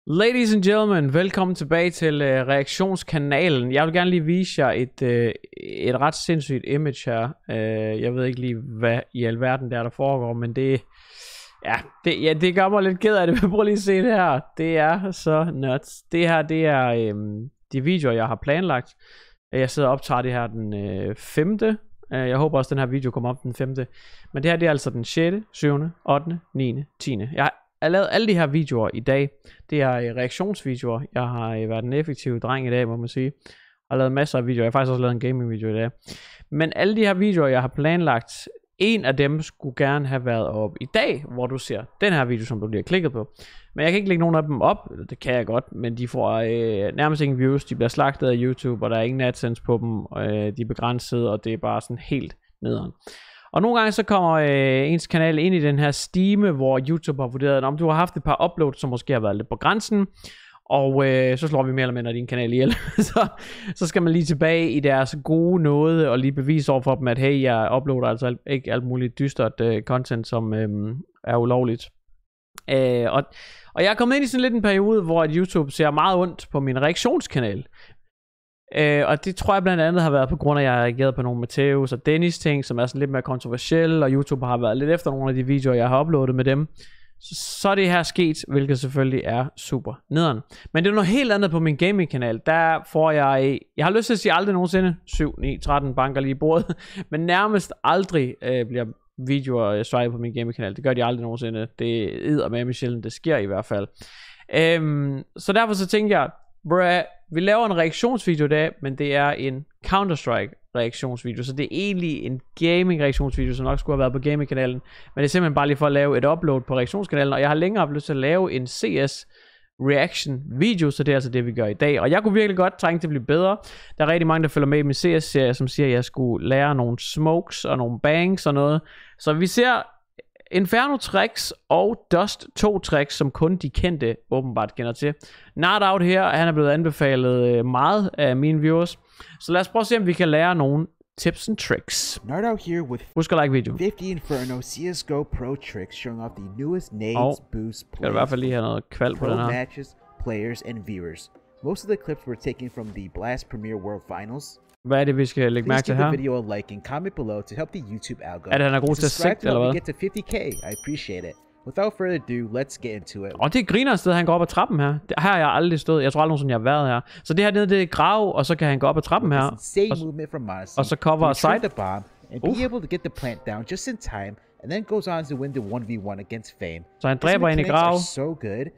Ladies and gentlemen, velkommen tilbage til Reaktionskanalen. Jeg vil gerne lige vise jer et ret sindssygt image her. Jeg ved ikke lige, hvad i alverden der foregår, men det gør mig lidt ked af det. Prøv lige at se det her. Det er så nuts. Det her, det er de videoer, jeg har planlagt. Jeg sidder og optager det her den 5. Jeg håber også, den her video kommer op den 5. Men det her, det er altså den 6., 7., 8., 9., 10. Jeg har lavet alle de her videoer i dag. Det er reaktionsvideoer. Jeg har været en effektiv dreng i dag, må man sige. Jeg har lavet masser af videoer. Jeg har faktisk også lavet en gaming video i dag. Men alle de her videoer, jeg har planlagt, en af dem skulle gerne have været op i dag, hvor du ser den her video, som du lige har klikket på. Men jeg kan ikke lægge nogen af dem op. Det kan jeg godt, men de får nærmest ingen views. De bliver slagtet af YouTube, og der er ingen AdSense på dem. De er begrænset, og det er bare sådan helt nederen. Og nogle gange så kommer ens kanal ind i den her stime, hvor YouTube har vurderet, om du har haft et par uploads, som måske har været lidt på grænsen, og så slår vi mere eller mindre din kanal ihjel. så skal man lige tilbage i deres gode nåde, og lige bevise over for dem, at hey, jeg uploader altså ikke alt muligt dystert content, som er ulovligt. Og jeg er kommet ind i sådan lidt en periode, hvor YouTube ser meget ondt på min reaktionskanal. Og det tror jeg blandt andet har været på grund af, at jeg har reageret på nogle Matteus og Dennis ting, som er sådan lidt mere kontroversielle, og YouTube har været lidt efter nogle af de videoer, jeg har uploadet med dem. Så er det her sket, hvilket selvfølgelig er super nederen. Men det er noget helt andet på min gaming-kanal. Der får jeg har lyst til at sige aldrig nogensinde, 7, 9, 13 banker lige i bordet, men nærmest aldrig bliver videoer svejt på min gaming-kanal. Det gør de aldrig nogensinde. Det er eddermame sjældent, det sker i hvert fald. Så derfor så tænker jeg, vi laver en reaktionsvideo i dag, men det er en Counter-Strike reaktionsvideo, så det er egentlig en gaming reaktionsvideo, som nok skulle have været på gaming-kanalen, men det er simpelthen bare lige for at lave et upload på reaktionskanalen, og jeg har længere haft lyst til at lave en CS reaction video, så det er altså det, vi gør i dag, og jeg kunne virkelig godt trænge til at blive bedre. Der er rigtig mange, der følger med i min CS serie, som siger, at jeg skulle lære nogle smokes og nogle bangs og noget, så vi ser Inferno tricks og Dust 2 tricks, som kun de kendte åbenbart kender til. Not Out her, han er blevet anbefalet meget af mine viewers. Så lad os prøve at se, om vi kan lære nogle tips and tricks. Out here with Husk at like video. 50 Inferno CSGO Pro tricks showing off the newest nades, boosts, skal du i hvert fald lige have noget kval på den her. matches, players and viewers. Most of the clips were taken from the Blast Premier World Finals. Hvad er det, vi skal lægge mærke til her? Video a like and comment below to help the YouTube algorithm. Er det, han er god til at sigte, eller hvad? Get to 50k. I appreciate it. Without further ado, let's get into it. Og det griner et sted, han går op ad trappen her. Her har jeg aldrig stået. Jeg tror aldrig nogensinde, jeg har været her. Så det her nede, det er grav, og så kan han gå op ad trappen her. Og så cover side. The bomb and be able to get the plant down just in time. And then goes on to win the 1v1 against Fame. Så han dræber ind i grav,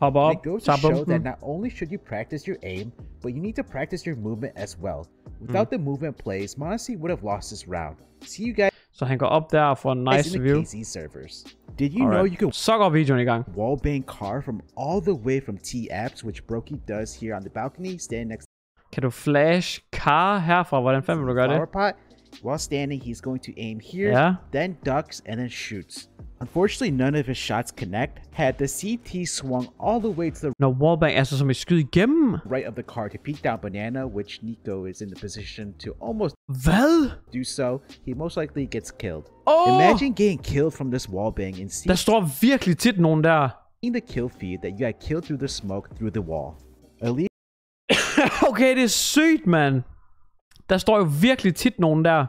hopper op, tager bomben. That not only should you practice your aim, but you need to practice your movement as well. Without the movement plays, Monty would have lost this round. See you guys. Så han går op der og får en nice view. Servers. Did you know you can så går videoen i gang. Wallbang car from all the way from T-Apps, which Brokey does here on the balcony, standing next. Kan du flash car herfra? Hvordan fanden vil du gøre det? While standing, he's going to aim here, then ducks, and then shoots. Unfortunately, none of his shots connect. Had the CT swung all the way to the wallbang, altså som et skyd igennem right of the car to peek down banana, which Nico is in the position to almost do so, he most likely gets killed. Imagine getting killed from this wallbang and seeing der står virkelig tit nogen der. The kill feed that you got killed through the smoke through the wall. Okay, det er sygt, man. Der står jo virkelig tit nogen der.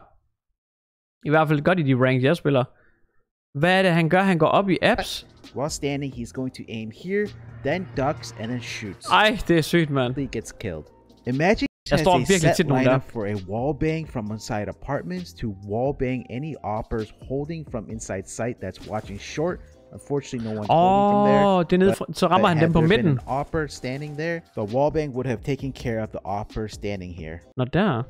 I hvert fald godt i de ranks, jeg spiller. Hvad er det, han gør? Han går op i apps. While standing, he's going to aim here, then ducks, and then shoots. Ej, det er sygt, man. He gets killed. Imagine der står virkelig tit nogen der. For a wallbang from inside apartments to wallbang any oppers holding from inside site that's watching short. Unfortunately, no one's holding from there. Det er nede, så rammer han dem på midten. An opper standing there, the wallbang would have taken care of the opper standing here. Nå der.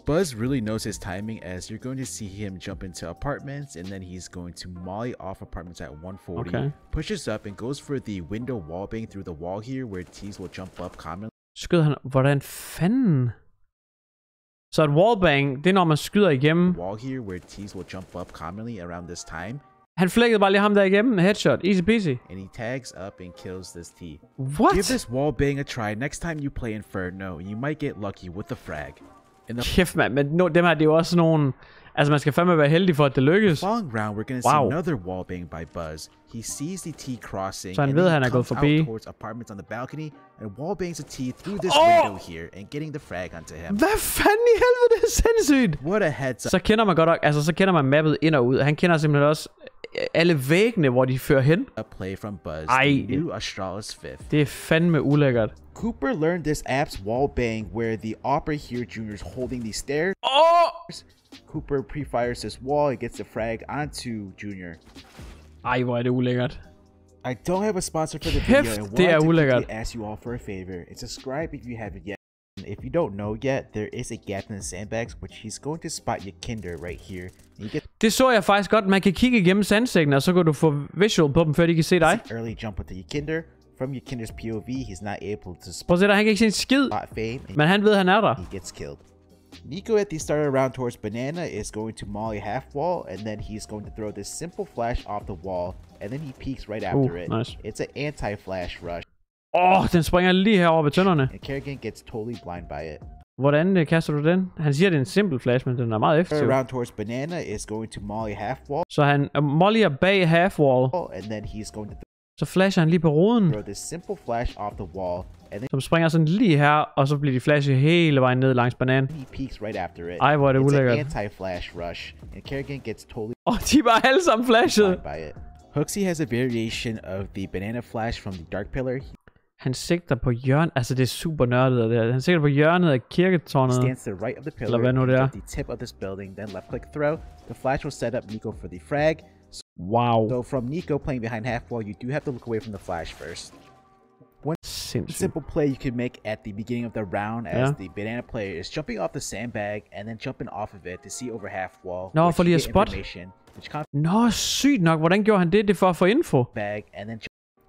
Buzz really knows his timing, as you're going to see him jump into apartments, and then he's going to molly off apartments at 140, pushes up and goes for the window wallbang through the wall here, where T's will jump up commonly. Skyder han? Hvordan fanden? Så et wallbang, det er når man skyder igennem. Wall here, where T's will jump up commonly around this time. Han flækkede bare lige ham der igennem. Headshot. Easy peasy. And he tags up and kills this T. What? Give this wallbang a try next time you play Inferno. You might get lucky with the frag. Kæft, mand. Men dem her, det er jo også nogle... Altså, man skal fandme være heldig for, at det lykkes. Following round, we're gonna see another wallbang by Buzz. He sees the T crossing, så han ved, han er gået forbi. Towards apartments on the balcony, and wallbangs a T through this window here, and getting the frag onto him. Hvad fanden i helvede, det er sindssygt! What a heads up. Så kender man godt nok, altså så kender man mappet ind og ud. Han kender simpelthen også alle væggene, hvor de fører hen. A play from Buzz, the new Australis 5th. Det er fandme ulækkert. Cooper learned this app's wallbang, where the Opera here junior is holding the stairs. Cooper pre-fires this wall and gets the frag onto Junior. Ej, hvor er det ulækkert. I don't have a sponsor for the video and det er wanted ulækkert. to ask you all for a favor. And subscribe if you haven't yet. If you don't know yet, there is a gap in the sandbags, which he's going to spot your kinder right here. Det så jeg faktisk godt. Man kan kigge igennem sandsækken, og så kan du få visual på dem, før de kan se dig. Early jump into your kinder. From your kinder's POV, he's not able to spot. Prøv at se der, han kan ikke se en skid. Men han ved, han er der. He gets killed. Nico at the start of the round towards Banana is going to molly half wall, and then he's going to throw this simple flash off the wall, and then he peeks right after it. Nice. It's an anti-flash rush. Den springer lige herover ved tønderne. And Kerrigan gets totally blind by it. Hvordan kaster du den? Han siger, det er en simpel flash, men den er meget effektiv. Round towards Banana is going to molly half wall. Så han mollyer bag half wall. And then he's going to så flasher han lige på ruden. Throw this simple flash off the wall. Som springer sådan lige her, og så bliver de flashet hele vejen ned langs bananen. Ej, hvor er det ulækkert. Anti-flash rush, and Kerrigan gets totally. De er bare alle sammen flashet. Hooksy has a variation of the banana flash from the dark pillar. Han sigter på hjørnet. Altså, det er super nørdet det. Han sigter på hjørnet af kirketårnet. Stands to the right of the pillar. Eller hvad nu det er. The tip of this building, then left click throw. The flash will set up Nico for the frag. Wow. So from Nico playing behind half wall, you do have to look away from the flash first. One simple play you can make at the beginning of the round as the banana player is jumping off the sandbag and then jumping off of it to see over half wall. Nå, for lige at spot. Nå, sygt nok. Hvordan gjorde han det? Det er for at få info.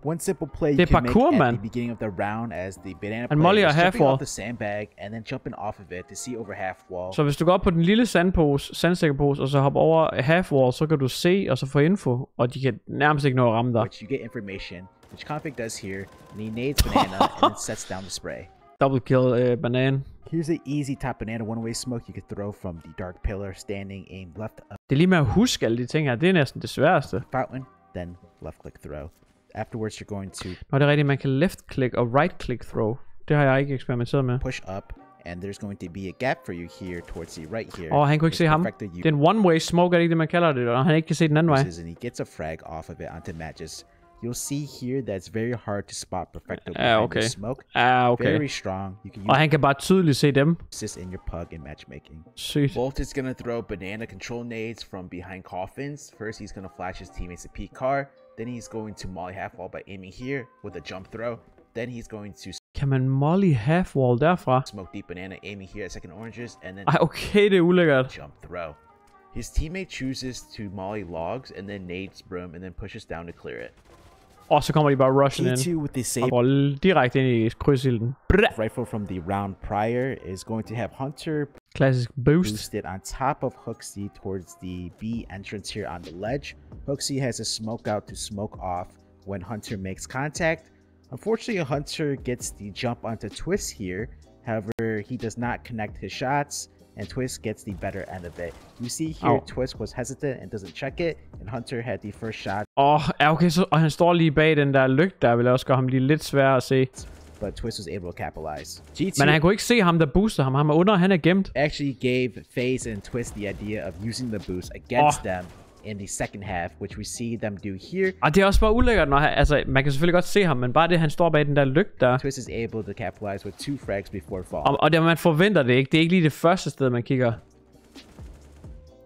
One simple play you can make at the beginning of the round as the banana player is jumping off the sandbag and then jumping off of it to see over half wall. Så hvis du går op på den lille sandsækkepose og så hopper over half wall, så kan du se og så få info, og de kan nærmest ikke nå at ramme dig. Which you get information, which config does here, and he nades banana and then sets down the spray. Double kill banan. Here's an easy top banana one-way smoke you can throw from the dark pillar, standing, aim left up. Det er lige med at huske alle de ting her, det er næsten det sværeste. Fountain, then left click throw. Afterwards, you're going to. Nå, det er rigtigt, man kan left click og right click throw. Det har jeg ikke eksperimenteret med. Push up, and there's going to be a gap for you here towards the right here. Han kunne ikke se ham. Det er en one-way smoke, er det ikke det, man kalder det, og han ikke kan se den anden vej. And he gets a frag off of it onto matches. You'll see here that it's very hard to spot Perfecto behind the smoke. Very strong. You can use han kan bare tydeligt se dem. Assist in your pug in matchmaking. Sygt. Bolt is gonna throw banana control nades from behind coffins. First, he's gonna flash his teammates a peak car. Then he's going to molly half wall by aiming here with a jump throw. Then he's going to. Kan man molly half wall derfra? Smoke deep banana aiming here at second oranges and then. Okay, det er ulækkert. Jump throw. His teammate chooses to molly logs and then nades broom and then pushes down to clear it. Og så kommer de bare rushing in. With the same og direkte ind i krydsilden. Rifle from the round prior is going to have Hunter classic boosted on top of Hooksy towards the B entrance here on the ledge. Hooksy has a smoke out to smoke off when Hunter makes contact. Unfortunately, Hunter gets the jump onto Twist here. However, he does not connect his shots, and Twist gets the better end of it. You see here, Twist was hesitant and doesn't check it, and Hunter had the first shot. Okay, så han står lige bag den der lygte, der vil også gøre ham lige lidt sværere at se. But Twist was able to capitalize. Men han kunne ikke se ham, der booster ham. Han er under, han er gemt. Actually gave FaZe and Twist the idea of using the boost against them in the second half, which we see them do here. Det er også bare ulækkert, når altså man kan selvfølgelig godt se ham, men bare det, han står bag den der lygte der. Twist is able to capitalize with 2 frags before fall. Og det, man forventer det ikke. Det er ikke lige det første sted, man kigger.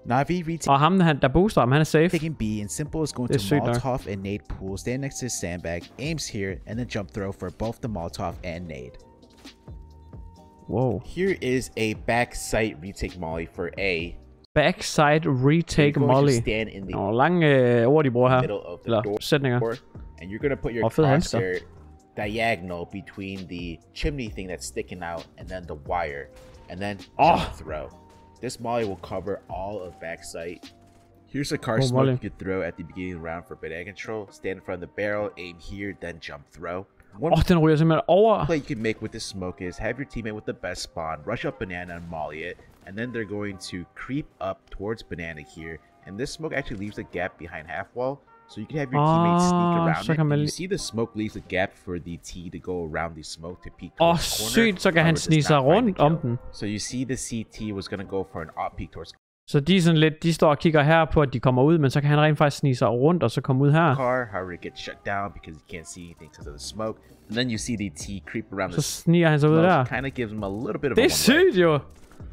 Navi og ham, der booster ham, han er safe. Taking B, and Simple is going to Molotov and nade pool, stand next to his sandbag, aims here, and then jump throw for both the Molotov and nade. Whoa. Here is a backside retake molly for A. Backside retake molly. Stand in the lange ord, de bruger her. Middle of the door, sætninger. And you're gonna put your crosshair diagonal between the chimney thing that's sticking out and then the wire, and then jump throw. This molly will cover all of backside. Here's a car smoke you could throw at the beginning of the round for banana control. Stand in front of the barrel, aim here, then jump throw. Den ryger simpelthen over. Play you can make with this smoke is have your teammate with the best spawn, rush up banana and molly it. and then they're going to creep up towards banana here. And this smoke actually leaves a gap behind half wall, so you can have your teammates sneak around it. And you see the smoke leaves a gap for the T to go around the smoke to peek towards the corner. Sygt, så kan han snige sig rundt om den. So you see the CT was gonna go for an op peek towards. Så de er sådan lidt, de står og kigger her på, at de kommer ud, men så kan han rent faktisk snige sig rundt og så komme ud her. Car, however, it gets shut down because you can't see anything because of the smoke. And then you see the T creep around så sniger han sig ud der. Kind of gives him a little bit of det er sygt jo.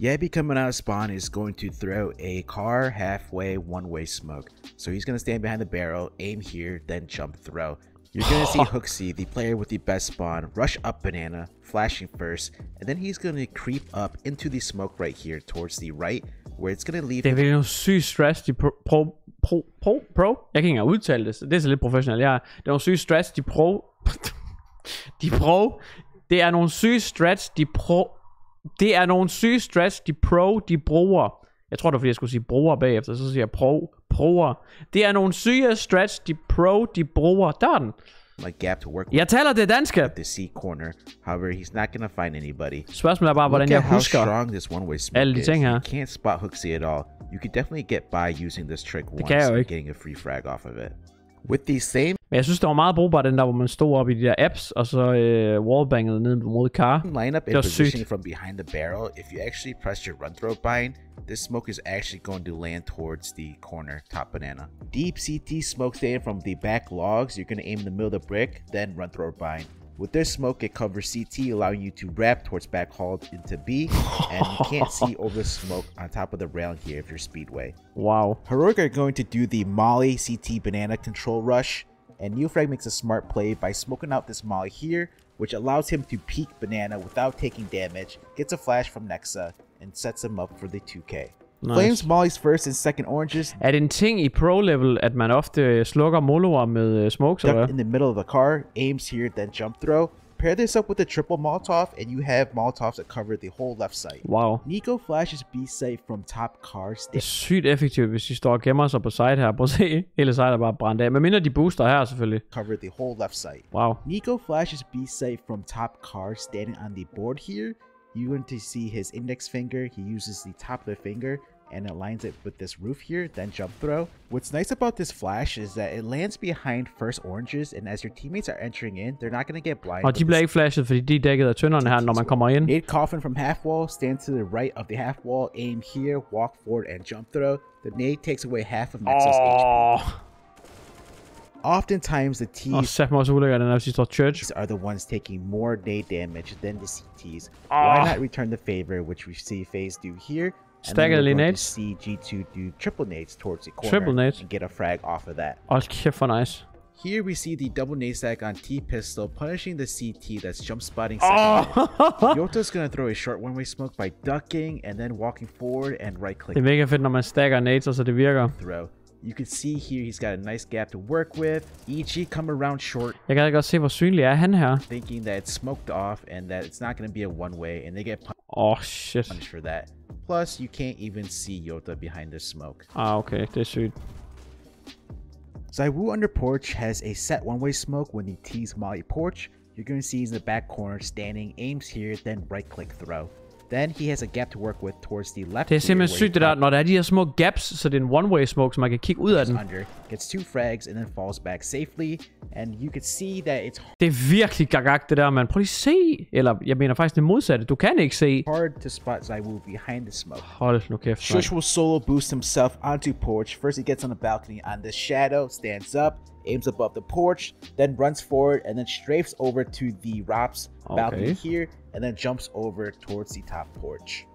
Yabby coming out of spawn is going to throw a car halfway one-way smoke. So he's going to stand behind the barrel, aim here, then jump throw. You're going to see Hooksy, the player with the best spawn, rush up banana, flashing first, and then he's going to creep up into the smoke right here towards the right, where it's going to leave... Det er virkelig noget sygt strategy pro. Jeg kan ikke engang udtale det, det er så lidt professionelt. Det er nogle syge strategy pro. Det er nogle syge strategy pro. Det er nogle syge strategy pro, de bruger. Jeg tror det var fordi jeg skulle sige bruger bagefter, så siger jeg proer. Det er nogle syge strategy pro, de bruger. Der var den. Like gap to work. Jeg taler det danske. The C corner. However, he's not gonna find anybody. Spørgsmålet er bare, hvordan jeg husker strong this one-way smoke alle de ting her. You can't spot Hooksy at all. You could definitely get by using this trick once and getting a free frag off of it. With the same... Men jeg synes, det var meget brugbar, den der, hvor man stod op i de der apps, og så wallbangede ned mod car. Line up in position from behind the barrel. If you actually press your run throw bind, this smoke is actually going to land towards the corner, top banana. Deep CT smoke staying from the back logs. You're going to aim in the middle of the brick, then run throw bind. With this smoke, it covers CT, allowing you to wrap towards back hall into B, and you can't see over the smoke on top of the rail here if you're Speedway. Wow. Heroic are going to do the Molly CT banana control rush, and Neofrag makes a smart play by smoking out this Molly here, which allows him to peek banana without taking damage, gets a flash from Nexa, and sets him up for the 2K. Nice. Flames Molly's first and second oranges. Er det en ting i pro-level, at man ofte slukker moloer med smokes, eller? In the middle of the car, aims here, then jump throw. Pair this up with a triple Molotov, and you have Molotovs that cover the whole left side. Wow. Nico flashes B site from top car. Det er sygt effektivt, hvis de står og gemmer sig på side her. Prøv at se, hele side er bare brændt af. Men mindre de booster her, selvfølgelig. Cover the whole left side. Wow. Nico flashes B site from top car, standing on the board here. You're going to see his index finger. He uses the top of the finger and aligns it with this roof here, then jump throw. What's nice about this flash is that it lands behind first oranges, and as your teammates are entering in, they're not going to get blind. Og de bliver ikke flashet, fordi de er dækket af tønderne her, når man kommer ind. Nade coffin from half wall, stand to the right of the half wall, aim here, walk forward, and jump throw. The nade takes away half of Nexa's HP. Oftentimes the T's are the ones taking more nade damage than the CTs. Why not return the favor, which we see FaZe do here? And then we're going to see G2 do triple nades towards the corner and get a frag off of that. Nice. Here we see the double nade stack on T-Pistol, punishing the CT that's jump spotting second. Yota's going to throw a short one-way smoke by ducking and then walking forward and right-clicking. Det er mega fedt, når man stacker nades, så det virker. Throw. You can see here he's got a nice gap to work with. EG come around short. Jeg kan godt se, hvor synlig er han her. Thinking that it's smoked off and that it's not going to be a one-way, and they get punished for that. Plus, you can't even see Yota behind the smoke. Okay, det er sygt. Zywoo under porch has a set one-way smoke when he tees Molly porch. You're going to see he's in the back corner standing, aims here, then right-click throw. Then he has a gap to work with towards the left. Det er simpelthen sygt det der, når der er de her små gaps, så det er en one-way smoke, så man kan kigge ud af den. Under, gets 2 frags and then falls back safely, and you can see that it's det er virkelig gagak det der, man. Prøv lige se, eller jeg mener faktisk det modsatte. Du kan ikke se. Hard to spot Zywoo behind the smoke. Hold nu kæft. Shush will solo boost himself onto porch. First he gets on the balcony on the shadow, stands up, aims above the porch, then runs forward and then strafes over to the Rops balcony here, and then jumps over towards the top porch.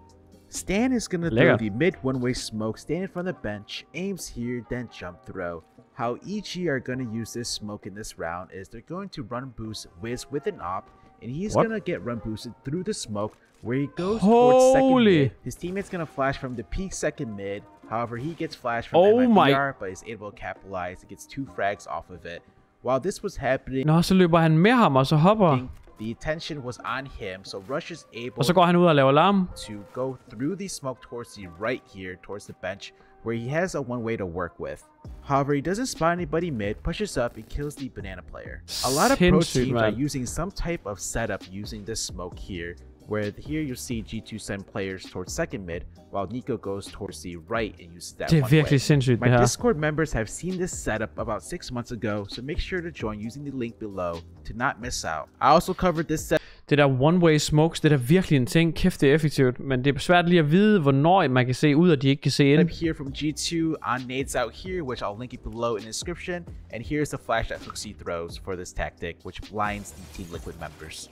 Stan is going to throw the mid one-way smoke, stand in front of the bench, aims here, then jump throw. How EG are going to use this smoke in this round is they're going to run boost Wiz with an op, and he's going to get run boosted through the smoke where he goes towards second mid. His teammate's going to flash from the peak second mid. However, he gets flashed from MIBR, but is able to capitalize. He gets 2 frags off of it. While this was happening, så løber han med ham, og så hopper. The attention was on him, so Rush is able og så går han ud og laver alarm. To go through the smoke towards the right here, towards the bench, where he has a one-way to work with. However, he doesn't spot anybody mid, pushes up, and kills the banana player. A lot of pro teams are using some type of setup using this smoke here. where here you'll see G2 send players towards second mid, while Nico goes towards the right and uses that Det one virkelig way. sindssygt, My det her. Discord members have seen this setup about 6 months ago, so make sure to join using the link below to not miss out. I also covered this setup. Det der one-way smokes, det er virkelig en ting. Kæft, det er effektivt. Men det er svært lige at vide, hvornår man kan se ud, og de ikke kan se ind. Here from G2 on nades out here, which I'll link it below in the description. And here's the flash that Hooksy throws for this tactic, which blinds the Team Liquid members.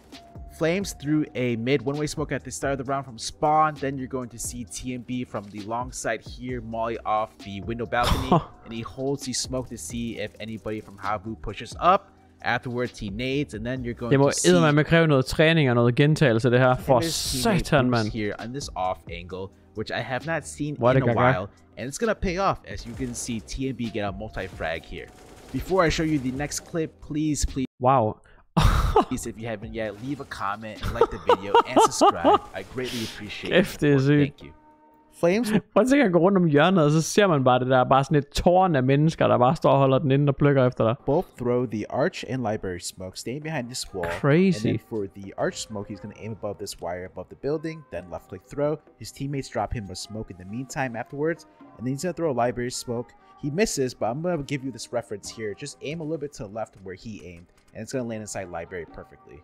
Flames threw a mid one-way smoke at the start of the round from spawn. Then you're going to see TMB from the long side here molly off the window balcony. And he holds the smoke to see if anybody from Havu pushes up. Afterwards he nades, and then you're going to see... Det må kræve noget træning og noget gentagelse, det her. For satan, man. Here on this off angle, which I have not seen in a while. And it's gonna pay off, as you can see TMB get a multi-frag here. Before I show you the next clip, please... Wow. Please, if you haven't yet, leave a comment, like the video, and subscribe. I greatly appreciate it. Thank you. Flames. Prøv at tænke at gå rundt om hjørnet, og så ser man bare det der, bare sådan et tårn af mennesker, der bare står og holder den inde og plukker efter dig. Both throw the arch and library smoke, staying behind this wall. Crazy. And then for the arch smoke, he's gonna aim above this wire above the building, then left click throw. His teammates drop him a smoke in the meantime afterwards, and then he's gonna throw a library smoke. He misses, but I'm gonna give you this reference here. Just aim a little bit to the left where he aimed, and it's gonna land inside library perfectly.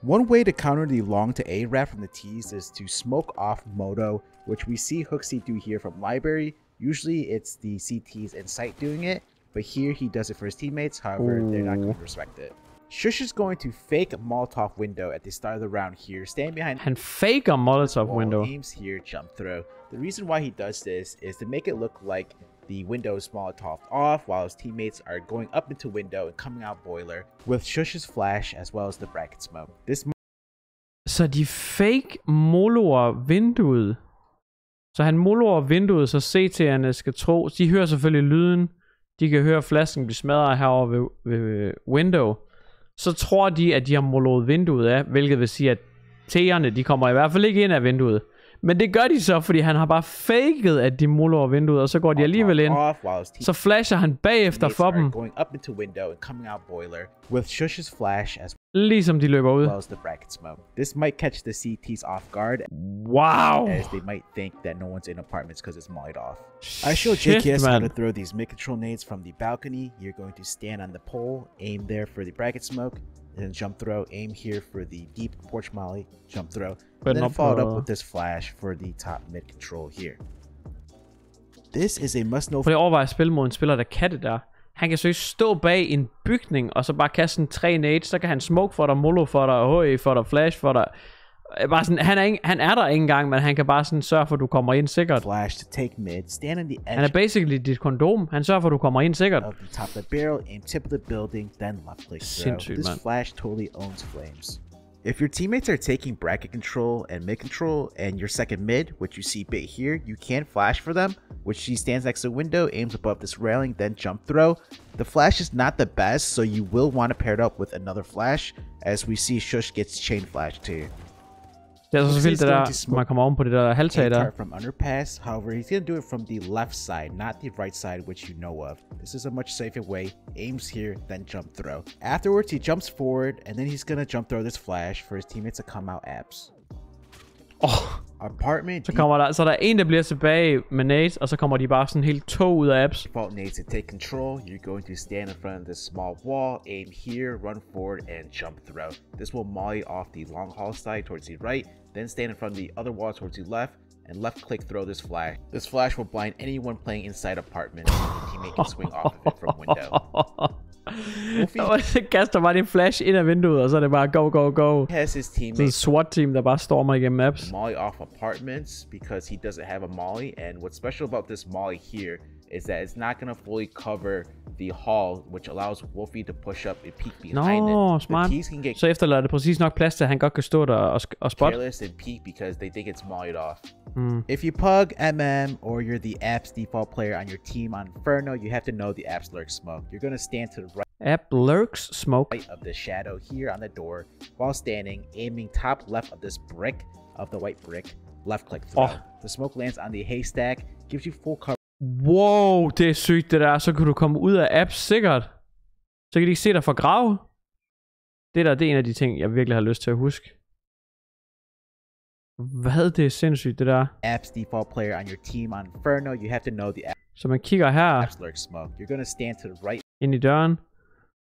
One way to counter the long to A wrap from the T's is to smoke off Moto, which we see Hooksy do here from library. Usually it's the CTs in sight doing it, but here he does it for his teammates. However, they're not going to respect it. Shush is going to fake Molotov window at the start of the round here, standing behind... Han faker Molotov window. Aims here, jump throw. The reason why he does this is to make it look like the window is Molotov off, while his teammates are going up into window and coming out boiler, with Shush's flash as well as the bracket smoke. Så de fake moloer vinduet. Så han moloer vinduet, så CT'erne skal tro. De hører selvfølgelig lyden. De kan høre flasken blive smadret herovre ved window. Så tror de, at de har moloet vinduet af, hvilket vil sige, at T'erne, de kommer i hvert fald ikke ind af vinduet. Men det gør de så, fordi han har bare faket, at de moloer vinduet, og så går de alligevel ind. Så flasher han bagefter for dem. Ligesom de løber ud. This might catch the CTs off guard. Wow. As they might think that no one's in apartments because it's mollied off. I showed JKS how to throw these mid-control nades from the balcony. You're going to stand on the pole, aim there for the bracket smoke, and then jump throw, aim here for the deep porch molly, jump throw, and then followed up with this flash for the top mid control here. This is a must-know. For det overvejer at spille mod en spiller, der kan det der. Han kan så stå bag en bygning, og så bare kaste en 3 nades, så kan han smoke for dig, molo for dig, HE for dig, flash for dig. Bare sådan, han er der ikke engang, men han kan bare sådan sørge for, at du kommer ind sikkert. Flash to take mid, stand on the edge. Han er basically dit kondom. Han sørger for, at du kommer ind sikkert. Of the top of the barrel, aim tip of the building, then left click throw. This flash totally owns Flames. If your teammates are taking bracket control and mid control and your second mid, which you see bait here, you can flash for them, which he stands next to the window, aims above this railing, then jump throw. The flash is not the best, so you will want to pair it up with another flash, as we see Shush gets chain flash too. Det er så vildt det der, man kommer oven på det der halvtag der. From underpass, however, he's gonna do it from the left side, not the right side, which you know of. This is a much safer way. Aims here, then jump throw. Afterwards, he jumps forward, and then he's gonna jump throw this flash for his teammates to come out abs. Apartment. Så der er en, der bliver tilbage med nades, og så kommer de bare sådan helt to ud af abs. Default nades to take control. You're going to stand in front of this small wall, aim here, run forward, and jump throw. This will molly off the long hall side towards the right, then stand in front of the other wall towards the left, and left click throw this flash. This flash will blind anyone playing inside apartment, so the teammate can swing off of it from window. Så kaster bare din flash ind af vinduet, og så er det bare go, go, go. Has his teammate. Det er en SWAT-team, der bare stormer igennem maps. Molly off apartments because he doesn't have a molly, and what's special about this molly here is that it's not going to fully cover the hall, which allows Wolfie to push up and peek behind it. Smart. Så efterlader det præcis nok plads til, at han godt kan stå der og spot. Careless and peek because they think it's mollied off. If you pug MM or you're the app's default player on your team on Inferno, you have to know the app's lurk smoke. You're going to stand to the right. App lurks smoke. Right of the shadow here on the door while standing, aiming top left of this brick of the white brick. Left click throw. The smoke lands on the haystack, gives you full cover. Wow, det er sygt det der. Så kan du komme ud af apps sikkert. Så kan de ikke se dig for grav. Det er en af de ting, jeg virkelig har lyst til at huske. Hvad? Det er sindssygt, det der. App's default player on your team on Inferno. You have to know the Så man kigger her. app's lurk smoke. You're gonna stand to the right. Ind i døren.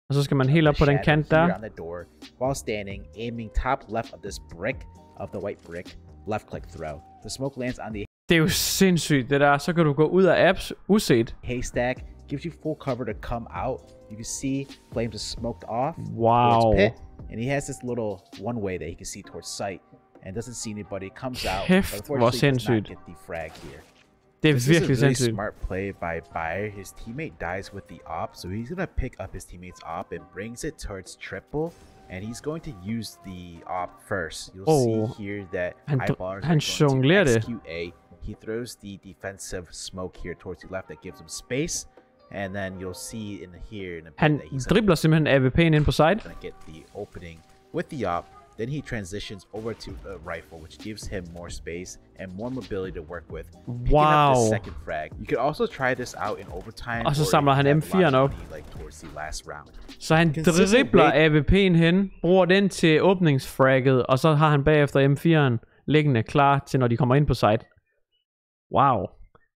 Og så skal man helt op på den kant der. On the door, while standing, aiming top left of this brick, of the white brick. Left click throw. The smoke lands on the Det er jo sindssygt, det der. Så kan du gå ud af apps uset. haystack. Gives you full cover to come out. You can see flames are smoked off. Wow. Towards pit, and he has this little one way that he can see towards sight, and doesn't see anybody. Comes out. Kæft, hvor sindssygt. Get the frag here. Det er This is a virkelig really sindssygt. smart play by Bayer. His teammate dies with the op, so he's gonna pick up his teammate's op and brings it towards triple. And he's going to use the op first. You'll see here that Eyeballers han jonglerer det. XQA. He throws the defensive smoke here towards the left that gives him space. And then you'll see in here in a bit Han that he's dribler simpelthen AWP'en ind på side. gonna get the opening with the op. Then he transitions over to a rifle, which gives him more space and more mobility to work with. Picking up the second frag. You could also try this out in overtime. Og så samler han M4'en op. Like towards the last round. Så han dribler AWP'en hen, bruger den til åbningsfragget, og så har han bagefter M4'en liggende klar til, når de kommer ind på site. Wow.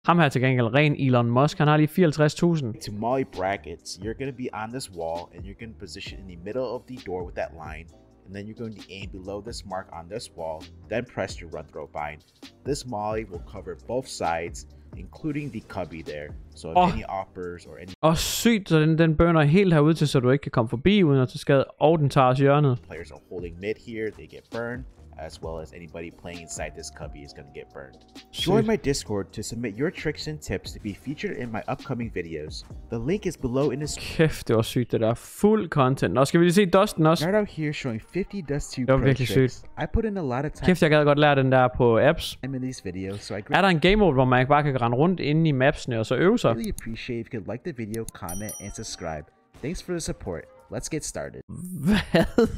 Ham her til gengæld, ren Elon Musk, han har lige 54.000. To molly brackets, you're going to be on this wall, and you're going to position in the middle of the door with that line. And then you're going to aim below this mark on this wall, then press your run throw bind. This molly will cover both sides, including the cubby there. So if any oppers or any sygt, så den burner helt herude til, så du ikke kan komme forbi uden at tage skade, og den tager os hjørnet. players are holding mid here, they get burned, as well as anybody playing inside this cubby is going to get burned. Join my Discord to submit your tricks and tips to be featured in my upcoming videos. The link is below in this. Kæft, det var sygt, det der. Fuld content. Nå, skal vi lige se Dusten også? Start out here showing 50 Dust 2 Det var pro virkelig tricks. sygt. I put in a lot of time. Kæft, jeg gad godt lære den der på apps. In these videos, so I Er der en game mode, hvor man bare kan rende rundt inde i mapsene og så øve sig? really appreciate if you could like the video, comment, and subscribe. Thanks for the support. Let's get started. Hvad?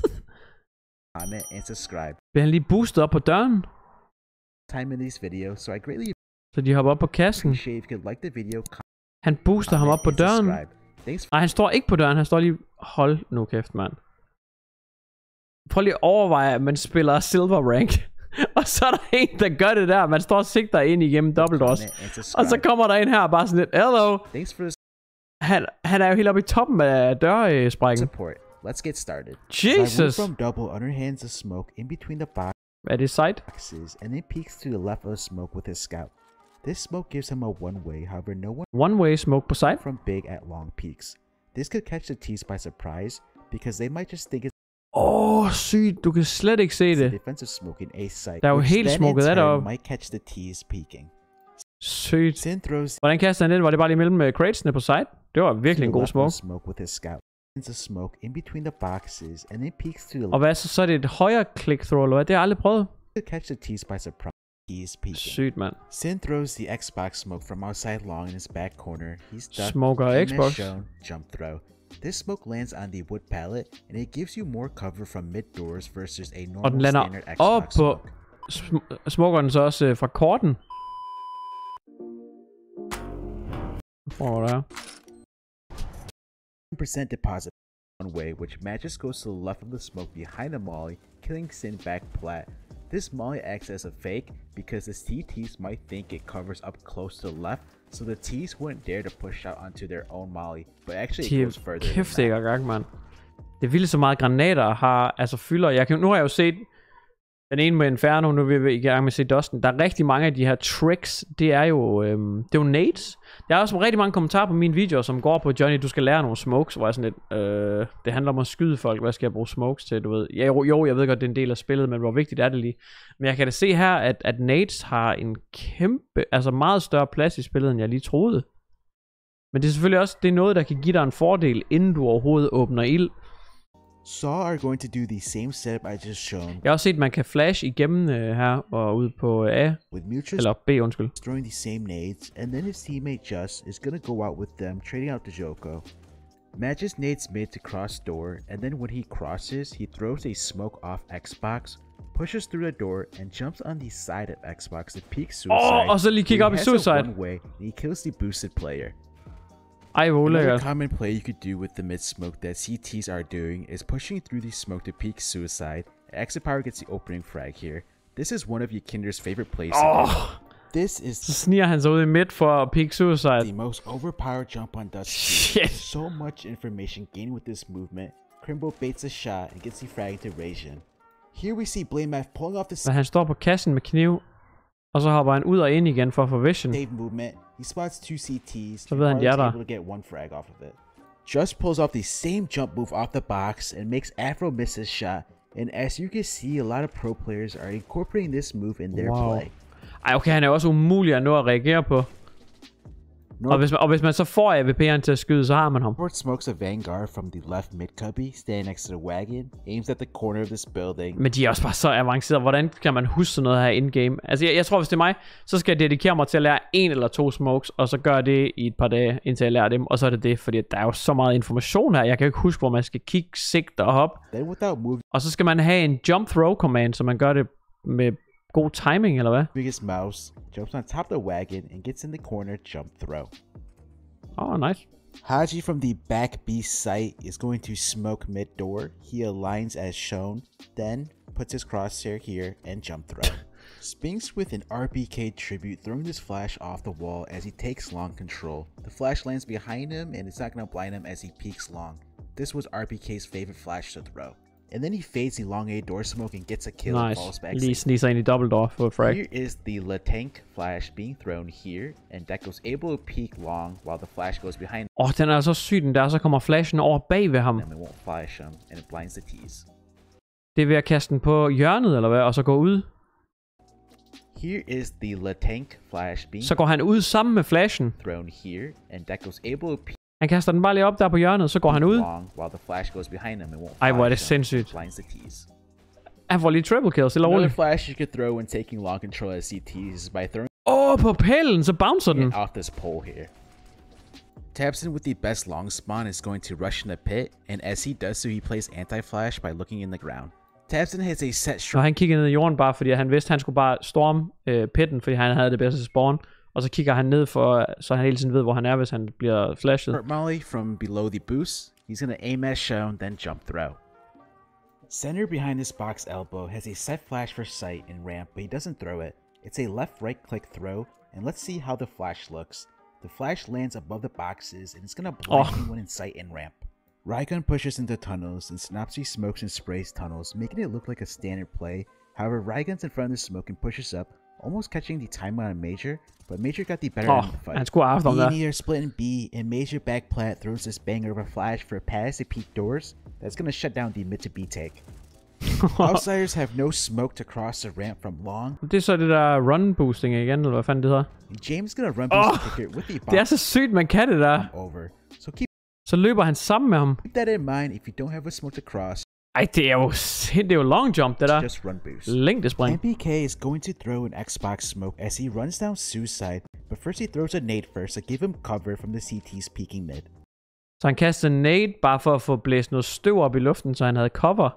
Comment and subscribe. Bliver han lige boostet op på døren? Time in these videos, so I greatly Så de hopper op på kassen. appreciate if you could like the video, Han booster ham op på and døren. subscribe. Thanks. Nej, han står ikke på døren. Han står lige... Hold nu kæft, mand. Prøv lige at overveje, at man spiller silver rank. Og så er der en, der gør det der. Man står og sigter ind igennem dobbeltdoors. Og så kommer der en her bare sådan lidt, hello. Thanks for the Han er jo helt oppe i toppen af dørsprækken. support. Let's get started. Jesus. So I move from double underhands of smoke in between the Er det site? boxes and then peeks to the left of the smoke with his scout. This smoke gives him a one-way, however no one One-way smoke på site? from big at long peaks. This could catch the T's by surprise because they might just think it's Sygt. Du kan slet ikke se a det. defensive smoke in A site. Der er jo which helt then in smoket af turn deroppe. might catch the T's peeking. Sygt. Sin throws Hvordan kaster han den? Var det bare lige mellem cratesene på site? Det var virkelig en to the god left of the smoke. smoke with his scout. The smoke in between the boxes and then peeks to the Og hvad så? Så er det et højre click throw, eller hvad? Det har jeg aldrig prøvet. to catch the T's by surprise. T's peeking. Sygt, mand. Sin throws the Xbox smoke from outside long in his back corner. He's ducked. Smoker and as Xbox. shown, jump throw. This smoke lands on the wood pallet, and it gives you more cover from mid doors versus a Og den normal lander standard op Xbox på... smoke. Smoker den så også fra korten. Hvor der? 1% deposit one way, which matches goes to the left of the smoke behind the molly, killing Sin back plat. This molly acts as a fake because the CTs might think it covers up close to the left, so the T's wouldn't dare to push out onto their own molly, but actually it goes further than Kæft, det that. er i gang, mand. Det er vildt så meget granater har, altså fylder. Nu har jeg jo set den ene med Inferno, nu er vi i gang med at se Dusten. Der er rigtig mange af de her tricks, det er jo nades. Der er også rigtig mange kommentarer på mine videoer, som går på, Johnny, du skal lære nogle smokes, hvor jeg sådan lidt, det handler om at skyde folk, hvad skal jeg bruge smokes til, du ved. Jo, jeg ved godt, det er en del af spillet, men hvor vigtigt er det lige. Men jeg kan da se her, at nades har en kæmpe, altså meget større plads i spillet, end jeg lige troede. Men det er selvfølgelig også, det er noget, der kan give dig en fordel, inden du overhovedet åbner ild. Saw are going to do the same setup I just shown, Jeg har også set, at man kan flash igennem her og ud på A, with Mutual eller B, undskyld. throwing the same nades, and then his teammate Just is gonna go out with them, trading out the Joko. Matches nades mid to cross door, and then when he crosses, he throws a smoke off Xbox, pushes through the door, and jumps on the side of Xbox to peek suicide. Og så lige kigge op i He has a suicide. one-way, and he kills the boosted player. Ej, hvor Another ulækkert. common play you could do with the mid smoke that CTs are doing is pushing through the smoke to peek suicide. Exit Power gets the opening frag here. This is one of your Kinder's favorite plays. This is så sniger han sig ud i midt for at peek suicide. The most overpowered jump on Dust. Shit. So much information gained with this movement. Crimbo baits a shot and gets the frag into Rasian. Here we see Blamaf pulling off the han står på kassen med kniv, og så hopper han ud og ind igen for at få vision. Movement. He spots 2 CTs. Så ved han, de er der. Able to get 1 frag off of it. Just pulls off the same jump move off the box and makes Afro miss his shot. And as you can see, a lot of pro players are incorporating this move in their play. Ej, okay, han er også umulig at nå at reagere på. Og hvis man så får AVP'eren til at skyde, så har man ham. Ford smokes a Vanguard from the left mid cubby, standing next to the wagon, aims at the corner of this building. Men de er også bare så avancerede. Hvordan kan man huske sådan noget her in-game? Altså, jeg tror, hvis det er mig, så skal jeg dedikere mig til at lære 1 eller 2 smokes, og så gøre det i et par dage, indtil jeg lærer dem. Og så er det det, fordi der er jo så meget information her. Jeg kan ikke huske, hvor man skal kigge, sigte og hoppe. Og så skal man have en jump throw command, så man gør det med god timing, eller hvad? Biggest mouse jumps on top of the wagon and gets in the corner jump throw. Oh, nice. Haji from the back B site is going to smoke mid door. He aligns as shown, then puts his crosshair here and jump throw. Spinks with an RPK tribute, throwing this flash off the wall as he takes long control. The flash lands behind him and it's not going to blind him as he peeks long. This was RPK's favorite flash to throw. And then he fades the long A door smoke and gets a kill and falls back. Lige sneaker ind i double door for et frag. Here is the La Tank flash being thrown here, and Deco's able to peek long while the flash goes behind. Den er så syg, den der, så kommer flashen over bag ved ham. And it won't flash him, and it blinds the tees. Det er ved at kaste den på hjørnet, eller hvad, og så gå ud. Here is the La Tank flash being så går han ud sammen med flashen. Thrown here, and Deco's able to peek. Han kaster den bare lige op der på hjørnet, så går han ud. Ej, hvor er det sindssygt. Han får lige triple kills, eller roligt. Flash you could throw when taking long control as CTs by throwing på pællen, så bouncer den. Off this pole here. Tabson with the best long spawn is going to rush in the pit, and as he does so, he plays anti-flash by looking in the ground. Tabson has a set han kigger ned i jorden bare, fordi han vidste, han skulle bare storme pitten, fordi han havde det bedste spawn. Og så kigger han ned for, så han hele tiden ved, hvor han er, hvis han bliver flashet. Molly from below the boost. He's gonna aim as shown, then jump throw. Center behind this box elbow has a set flash for sight and ramp, but he doesn't throw it. It's a left-right click throw, and let's see how the flash looks. The flash lands above the boxes, and it's gonna blind anyone in sight and ramp. Raygun pushes into tunnels, and Synopsy smokes and sprays tunnels, making it look like a standard play. However, Raygun's in front of the smoke and pushes up, almost catching the time on Major, but Major got the better end of the fight. Han skulle have haft ham der. Split in B, and Major backplat throws this banger of a flash for a pass to peak doors. That's gonna shut down the mid to B take. Outsiders have no smoke to cross the ramp from long. Det er så det der run boosting igen, eller hvad fanden det hedder? James gonna run boost kicker with the bomb. Det er så sygt, man kan det der. Over. Så løber han sammen med ham. Keep that in mind if you don't have a smoke to cross. Ej, det er jo long jump, det der. Just run boost. Længdespring. MPK is going to throw an Xbox smoke as he runs down Suicide, but first he throws a nade first to give him cover from the CT's peeking mid. Så han kaster en nade bare for at få blæst noget støv op i luften, så han havde cover.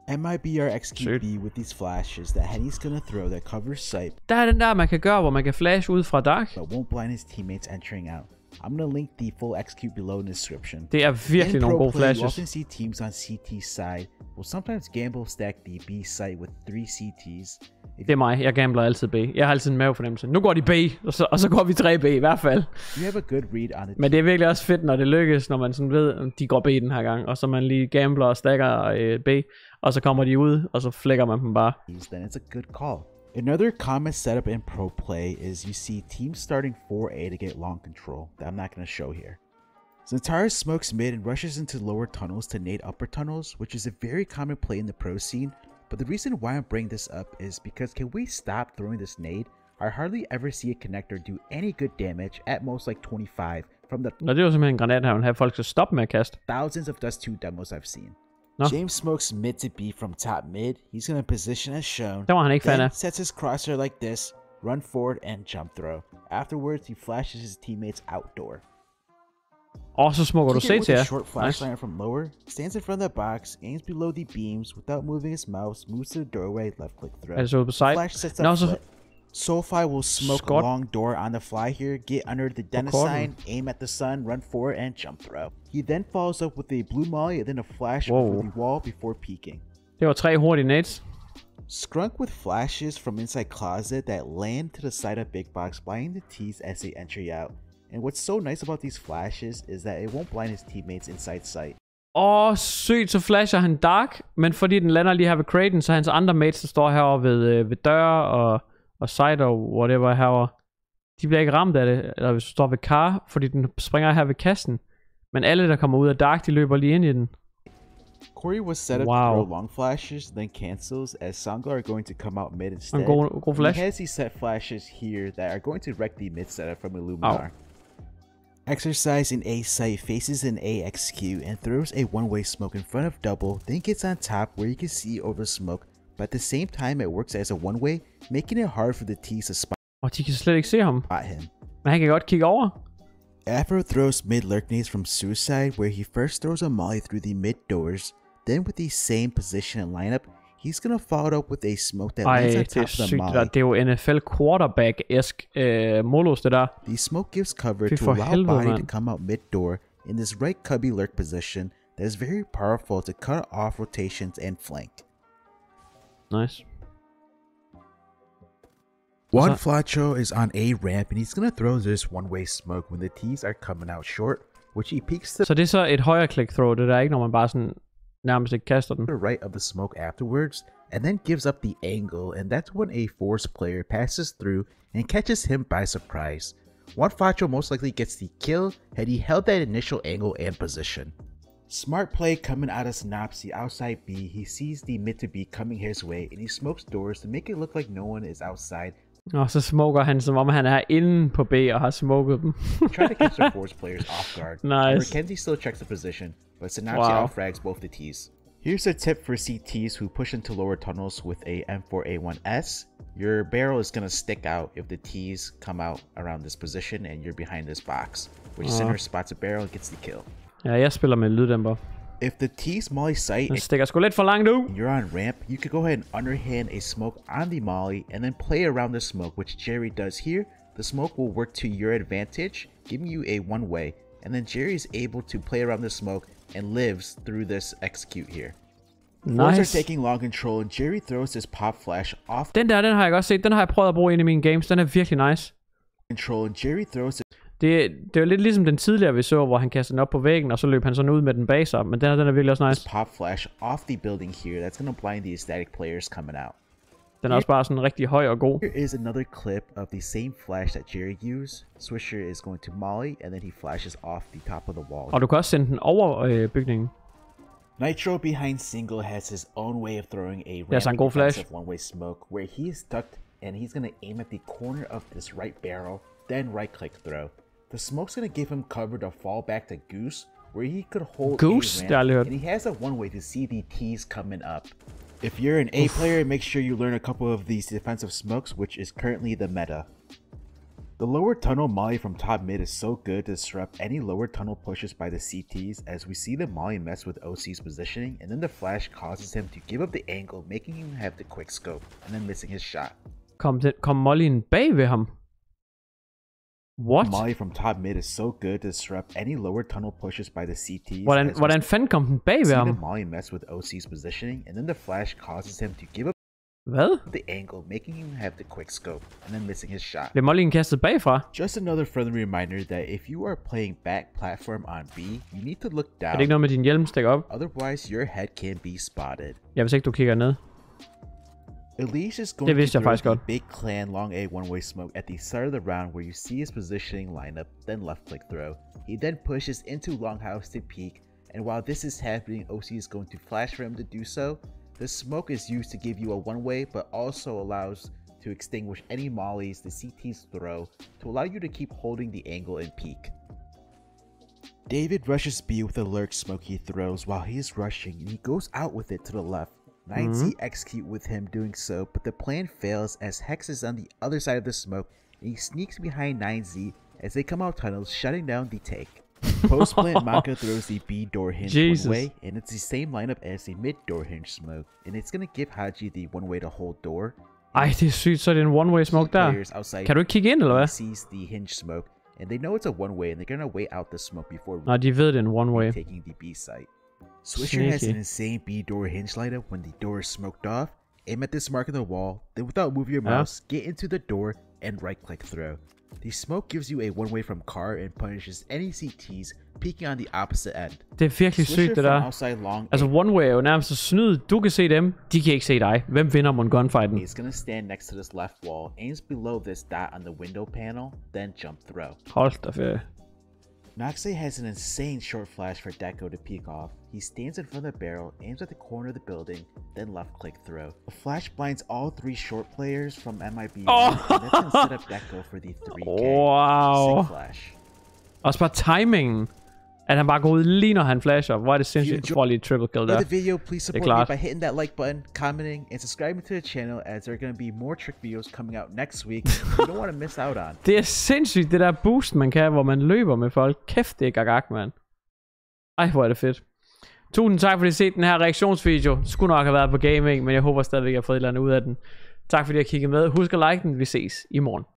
MIBR XQB with these flashes that Henny's gonna throw that covers sight. Der er den der, man kan gøre, hvor man kan flash ud fra dark. But won't blind his teammates entering out. I'm gonna link the full XQ below in the description. Det er virkelig nogle gode flashes. You often see teams on CT side will sometimes gamble stack the B site with 3 CTs. Det er mig. Jeg gambler altid B. Jeg har altid en mavefornemmelse. Nu går de B, og så går vi 3B i hvert fald. You have a good read on it. Men det er virkelig også fedt, når det lykkes, når man sådan ved, de går B den her gang, og så man lige gambler og stacker B, og så kommer de ud, og så flækker man dem bare. Then it's a good call. Another common setup in pro play is you see teams starting 4A to get long control that I'm not going to show here. Zentara smokes mid and rushes into lower tunnels to nade upper tunnels, which is a very common play in the pro scene, but the reason why I'm bringing this up is because can we stop throwing this nade? I hardly ever see a connector do any good damage, at most like 25, from the det er jo simpelthen en granat, han have folk skal stoppe med at kaste. Thousands of Dust 2 demos I've seen. No. James smokes mid to B from top mid. He's going to position as shown. Det var han ikke fan af. Sets his crosshair like this, run forward and jump throw. Afterwards, he flashes his teammates outdoor. Så smukker du CS. Short flash from lower, stands in front of the box, aims below the beams without moving his mouse, moves to the doorway, left click throw. Altså på side. Flash sets up flip. Soulfi will smoke a long door on the fly here, get under the Dennis sign, aim at the sun, run forward, and jump throw. He then follows up with a blue molly and then a flash over the wall before peeking. Det var 3 hurtige nades. Skunk with flashes from inside closet that land to the side of big box, blinding the T's as they enter out. And what's so nice about these flashes is that it won't blind his teammates inside sight. Sygt, så flasher han dark, men fordi den lander lige her ved craten, så hans andre mates, der står herovre ved døre og side og whatever herovre, de bliver ikke ramt af det, eller hvis du står ved car, fordi den springer her ved kassen. Men alle, der kommer ud af dark, de løber lige ind i den. Corey was set up to throw long flashes, then cancels, as Sangla are going to come out mid instead. God flash. He has these set flashes here that are going to wreck the mid setup from Illuminar. Exercise in A site, faces an A execute, and throws a one-way smoke in front of double, then gets on top where you can see over smoke, but at the same time it works as a one-way, making it hard for the T's to spot de kan slet ikke se ham. him. Men han kan godt kigge over. Afro throws mid lurk nades from Suicide, where he first throws a molly through the mid doors, then with the same position and lineup, he's gonna follow it up with a smoke that lands on top of the molly. Det er jo NFL quarterback-esk modus, det der. The smoke gives cover to allow body to come out mid door in this right cubby lurk position that is very powerful to cut off rotations and flank. Nice. One Flacho is on A ramp and he's gonna throw this one-way smoke when the T's are coming out short, which he peeks to så det er så et højre click throw, det der ikke, når man bare sådan nærmest ikke kaster den. the right of the smoke afterwards, and then gives up the angle, and that's when a Force player passes through and catches him by surprise. One Flacho most likely gets the kill had he held that initial angle and position. Smart play coming out of Synopsy outside B. He sees the mid to B coming his way, and he smokes doors to make it look like no one is outside. Og så smoker han, som om han er inde på B og har smoket dem. Try to catch the Force players off guard. Nice. Kenzie still checks the position, but Synopsy outfrags both the T's. Here's a tip for CTs who push into lower tunnels with a M4A1S. Your barrel is going to stick out if the T's come out around this position and you're behind this box. Which center spots a barrel and gets the kill. Ja, jeg spiller med lyddæmper. If the T's molly sight Den stikker sgu lidt for langt ud. and you're on ramp, you could go ahead and underhand a smoke on the molly and then play around the smoke, which Jerry does here. The smoke will work to your advantage, giving you a one-way, and then Jerry is able to play around the smoke and lives through this execute here. Nice. Are taking long control, and Jerry throws his pop flash off. Den har jeg godt set. Den har jeg prøvet at bruge ind i mine games. Den er virkelig nice. Control, and Jerry throws it. Det er jo lidt ligesom den tidligere vi så, hvor han kastede den op på væggen, og så løb han sådan ud med den bag sig. Men den er virkelig også nice. Pop flash off the building here. That's gonna blind the static players coming out. Den er også bare sådan rigtig høj og god. Here is another clip of the same flash that Jerry used. Swisher is going to molly, and then he flashes off the top of the wall. Og du kan også sende den over bygningen. Nitro behind single has his own way of throwing a ramping defensive one-way smoke, where he is ducked and he's gonna aim at the corner of this right barrel, then right-click throw. The smoke's gonna give him cover to fall back to Goose, where he could hold Goose, a ramp, and he has a one-way to see the T's coming up. If you're an A player, make sure you learn a couple of these defensive smokes, which is currently the meta. The lower tunnel molly from top mid is so good to disrupt any lower tunnel pushes by the CTs, as we see the molly mess with OC's positioning, and then the flash causes him to give up the angle, making him have the quick scope, and then missing his shot. Kom mollyen bag ved ham? What? Molly from top mid is so good to disrupt any lower tunnel pushes by the CTs. Hvordan fanden kom den bag ved ham? The molly mess with OC's positioning, and then the flash causes him to give up the angle, making him have the quick scope, and then missing his shot. Blev mollyen kastet bagfra? Just another friendly reminder that if you are playing back platform on B, you need to look down. Er det ikke noget med din hjelm stikker op? Otherwise, your head can be spotted. Ja, hvis ikke du kigger ned. Elise is going to throw the big clan long A one-way smoke at the start of the round, where you see his positioning lineup, then left-click throw. He then pushes into Longhouse to peek, and while this is happening, OC is going to flash for him to do so. The smoke is used to give you a one-way, but also allows to extinguish any mollies the CTs throw to allow you to keep holding the angle and peek. David rushes B with a lurk smoke he throws while he is rushing, and he goes out with it to the left. 9Z execute with him doing so, but the plan fails as Hex is on the other side of the smoke, and he sneaks behind 9Z as they come out tunnels, shutting down the take. Post-plant Maka throws the B door hinge one way, and it's the same lineup as the mid door hinge smoke, and it's gonna give Haji the one way to hold door. Ej, det er sygt, så er det en one-way smoke der. Kan du ikke kigge ind, eller hvad? Sees the hinge smoke, and they know it's a one-way, and they're gonna wait out the smoke before de ved det er en one-way. Taking the B site. Swisher has an insane B door hinge lineup when the door is smoked off, Aim at this mark on the wall, then without moving your mouse, get into the door and right-click throw. The smoke gives you a one-way from car and punishes any CTs peeking on the opposite end. Det er virkelig sygt, det der. Altså, one-way er jo nærmest så snyd. Du kan se dem, de kan ikke se dig. Hvem vinder mon gunfighten? He's gonna stand next to this left wall, aims below this dot on the window panel, then jump throw. Hold da ferie. Noxay has an insane short flash for Deco to peek off. He stands in front of the barrel, aims at the corner of the building, then left-click throw. The flash blinds all 3 short players from MIB, and that's gonna set up Deco for the 3K. Wow. Sick flash. Også bare timingen. At han bare går ud lige når han flasher. Hvor er det sindssygt. For lige triple kill der. The video, please support me by hitting that like button, commenting, and subscribing to the channel, as there are going to be more trick videos coming out next week you don't want to miss out on. Det er sindssygt, det der boost man kan, hvor man løber med folk. Kæft, det er gagak, mand. Ej, hvor er det fedt. Tusind tak, fordi I har set den her reaktionsvideo. Det skulle nok have været på gaming, men jeg håber stadigvæk, at jeg har fået et eller andet ud af den. Tak fordi I har kigget med. Husk at like den. Vi ses i morgen.